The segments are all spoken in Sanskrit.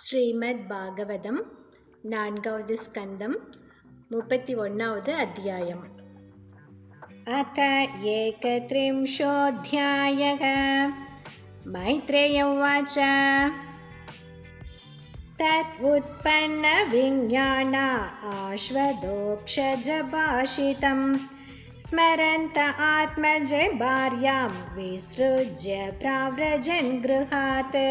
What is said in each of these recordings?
ஸ்ரீமத் பாகவதம் 4வது ஸ்கந்தம் 31வது அத்தியாயம். அத ஏகத்ரிம்ஷோऽध्यायः. மைத்ரேய உவாச்ச. தத் உத்பன்ன விஞ்ஞான ஆஸ்வதோக்ஷஜபாஷிதம் ஸ்மரந்த ஆத்மஜே பார்யாம் விஸ்ருஜ்ய ப்ராவ்ரஜன் கிருஹாத்.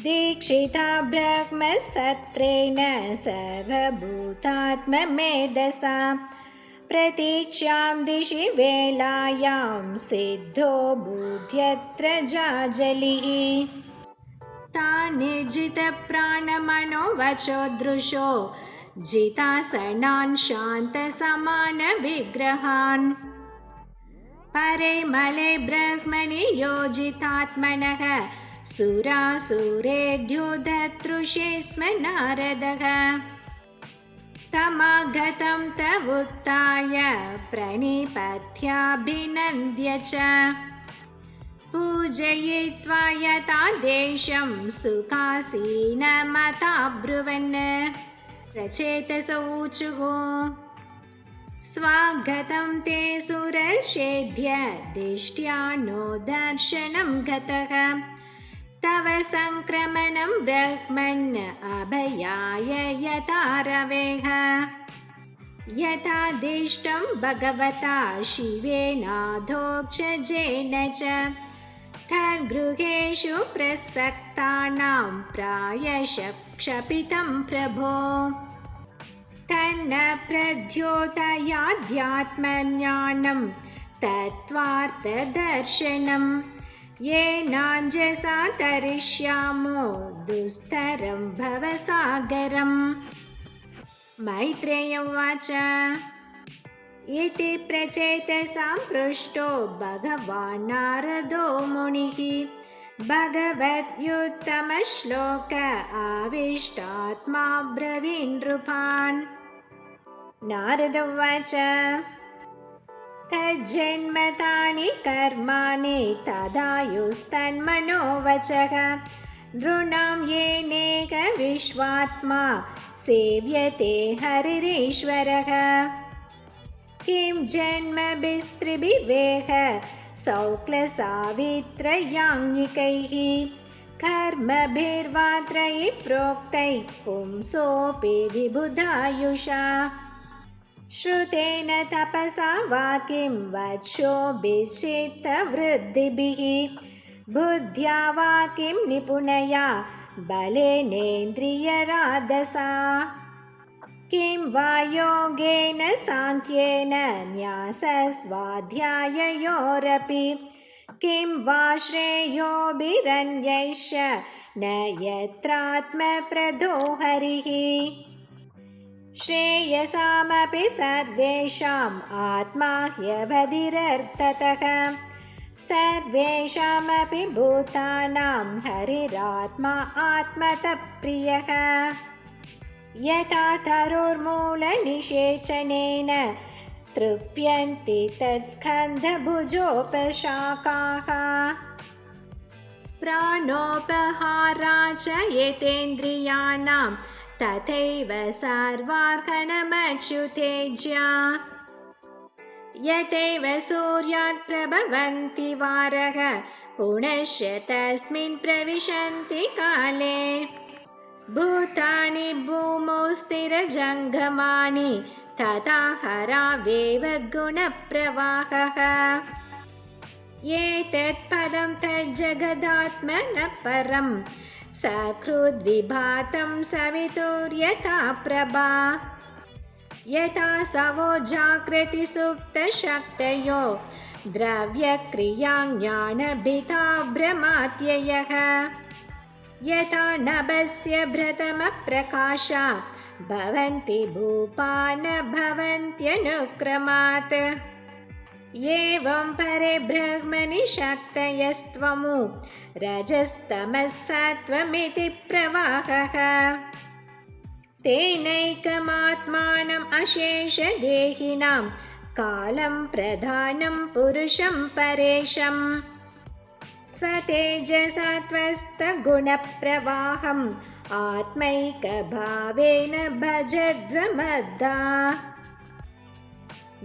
दीक्षिता ब्रह्मसत्रेण सर्वभूतात्ममेधसा प्रतीच्यां दिशि वेलायां सिद्धो बुद्ध्यत्र जाजलिः. तानिर्जितप्राणमनोवचोदृशो जितासनान् शान्तसमानविग्रहान् परे मले ब्रह्मणि योजितात्मनः सुरासुरेभ्योऽधतृषे स्म नारदः. तमागतं तवुत्थाय प्रणिपत्याभिनन्द्य च पूजयित्वा यथादेशं सुखासीनमताब्रुवन्. प्रचेतसो ऊचुः स्वागतं ते सुरर्षेद्य दिष्ट्या नो दर्शनं गतः. तव संक्रमणं ब्रह्मन् अभयाय यथा रवेः. यथादिष्टं भगवता शिवेनाधोक्षजेन च तद्गृहेषु प्रसक्तानां प्रायशः क्षपितं प्रभो. तन्न प्रद्योतयाध्यात्मज्ञानं तत्त्वार्थदर्शनम् येनाञ्जसा तरिष्यामो दुस्तरं भवसागरम्. मैत्रेय उवाच. इति प्रचेतसां पृष्टो भगवान् नारदो मुनिः भगवद्युत्तमश्लोक आविष्टात्मा ब्रवीन् नृपान्. नारद उवाच. तज्जन्मतानि कर्माणि तदायुस्तन्मनोवचः नृणां येनेक विश्वात्मा सेव्यते हरिरीश्वरः. किं जन्मभिस्त्रिभिर्वेह सौक्लसावित्रयाङ्गिकैः कर्मभिर्वा त्रयी प्रोक्तैः पुंसोऽपि विबुधायुषा. श्रुतेन तपसा वा किं वक्षोभिश्चित्तवृद्धिभिः बुद्ध्या वा किं निपुणया बलेनेन्द्रियराधसा. किं वा योगेन साङ्ख्येन न्यासस्वाध्याययोरपि किं वा श्रेयोभिरन्यैश्च न यत्रात्मप्रदो हरिः. श्रेयसामपि सर्वेषाम् आत्मा ह्यवधिरर्थतः सर्वेषामपि भूतानां हरिरात्मा आत्मतः प्रियः. यथा तरुर्मूलनिषेचनेन तृप्यन्ति तत्स्कन्धभुजोपशाखाः प्राणोपहारा च यतेन्द्रियाणां तथैव सर्वार्हणमच्युतेज्या. यथैव सूर्यात् प्रभवन्ति वारः पुनश्च तस्मिन् प्रविशन्ति काले. भूतानि भूमौ स्थिरजङ्गमानि तथा हरावेव गुणप्रवाहः. एतत्पदं तज्जगदात्मनः परं सकृद्विभातं सवितुर्यथा प्रभा. यथा सवो जागृति सुप्तशक्तयो द्रव्यक्रियाज्ञानभिता भ्रमात्ययः. यथा नभस्य भ्रतमप्रकाशा भवन्ति भूपा न भवन्त्यनुक्रमात्. एवं परे ब्रह्मणि शक्तयस्त्वमु रजस्तमस्सत्त्वमिति प्रवाहः. तेनैकमात्मानम् अशेषदेहिनां कालं प्रधानं पुरुषं परेशम्. स्वतेजसत्त्वस्तगुणप्रवाहम् आत्मैकभावेन भजध्वमद्दा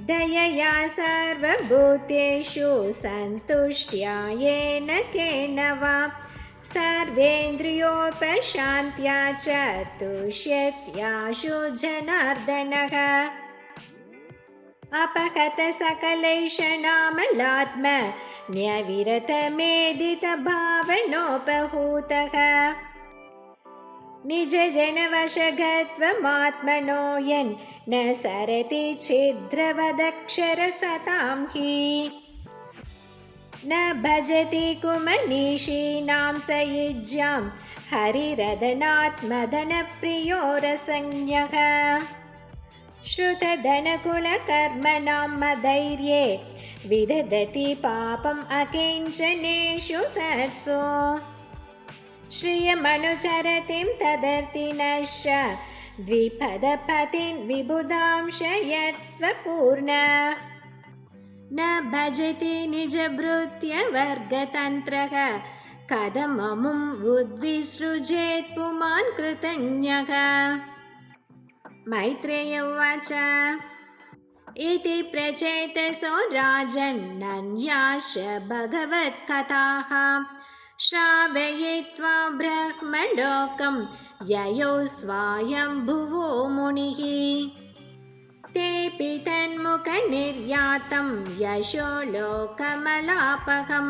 दयया सर्वभूतेषु सन्तुष्ट्या येन केन वा सर्वेन्द्रियोपशान्त्या च तुष्यत्याशु जनार्दनः अपहतसकलैषणामलात्म न्यविरतमेदितभावनोपहूतः निजजनवशगत्वमात्मनो यन् न सरति छिद्रवदक्षरसतां हि न भजति कुमनीषीणां सयुज्यां हरिरदनात्मदनप्रियो रसज्ञः श्रुतधनकुलकर्मणां मदैर्ये विदधति पापम् अकिञ्चनेषु सत्सु श्रियमनुचरतिं तदर्तिनश्च द्विपदपतिं विबुधांश यत्स्वपूर्ण न भजति निजभृत्यवर्गतन्त्रः कथममुम् उद्विसृजेत् पुमान् कृतज्ञः मैत्रेय उवाच इति प्रचेतसो राजन्नन्याश्च भगवत्कथाः श्रावयित्वा ब्रह्मलोकं ययो स्वायम्भुवो मुनिः तेऽपि तन्मुखनिर्यातं यशो लोकमलापहं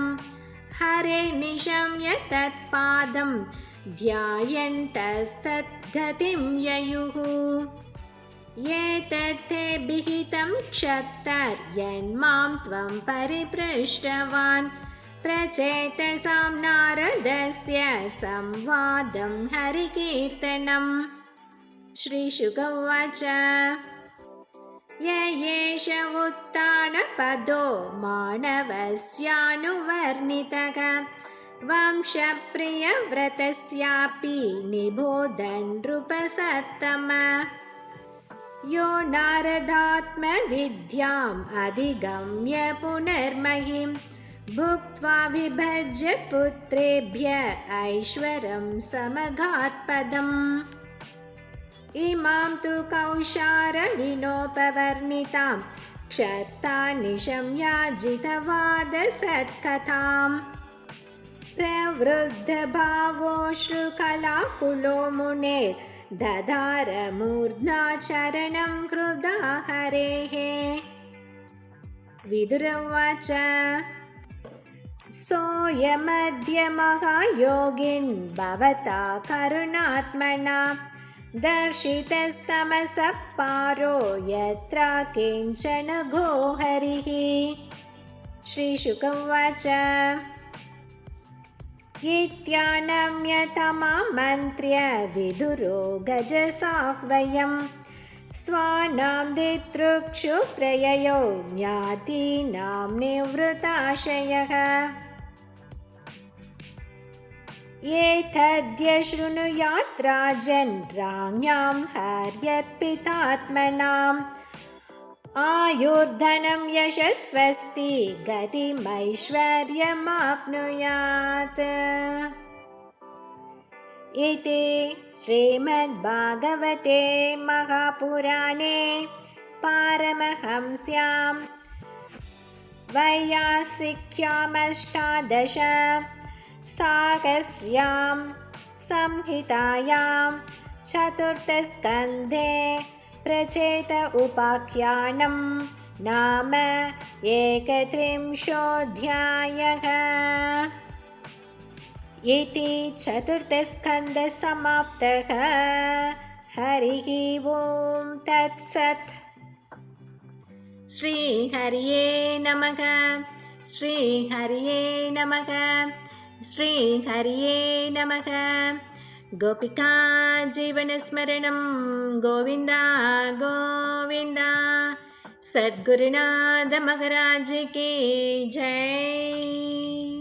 हरे निशम्य तत्पादं ध्यायन्तस्तद्गतिं ययुः एतत्ते विहितं क्षत्तर्यन्मां त्वं परिपृष्टवान् प्रचेतसां नारदस्य संवादं हरिकीर्तनम् श्रीशुक उवाच य एष उत्तानपदो मानवस्यानुवर्णितः वंशप्रियव्रतस्यापि निबोधन् नृपसत्तम यो नारदात्मविद्याम् अधिगम्य पुनर्महिं भुक्त्वा विभज्य पुत्रेभ्य ऐश्वरं समगात्पदम् इमां तु कौशारविनोपवर्णितां क्षत्तानिशम्याजितवादसत्कथाम् प्रवृद्धभावोऽश्रुकलाकुलो मुनेर्दधार मूर्ध्ना चरणं हृदा हरेः विदुर उवाच सोऽयमद्य महायोगिन् भवता करुणात्मना दर्शितस्तमसः पारो यत्र किञ्चन गोहरिः श्रीशुक उवाच इत्यानम्यतमामन्त्र्य विदुरो गजसाह्वयं स्वानां दितृक्षु प्रययो ज्ञातीनां निवृत्ताशयः एतद्य शृणुयात् राजन् राज्ञां हर्यर्पितात्मनाम् आयुर्धनं यशस्वस्ति गतिमैश्वर्यमाप्नुयात् इति श्रीमद्भागवते महापुराणे पारमहंस्यां वैयासिक्यामष्टादश साहस्र्यां संहितायां चतुर्थस्कन्धे प्रचेत उपाख्यानं नाम 31 इति चतुर्थस्कन्धसमाप्तः। हरिः ओं तत्सत्। श्रीहरये नमः। श्रीहरये नमः। श्रीहरये नमः। गोपिका जीवनस्मरणं गोविन्द गोविन्द। सद्गुरुनाथ महाराज की जय।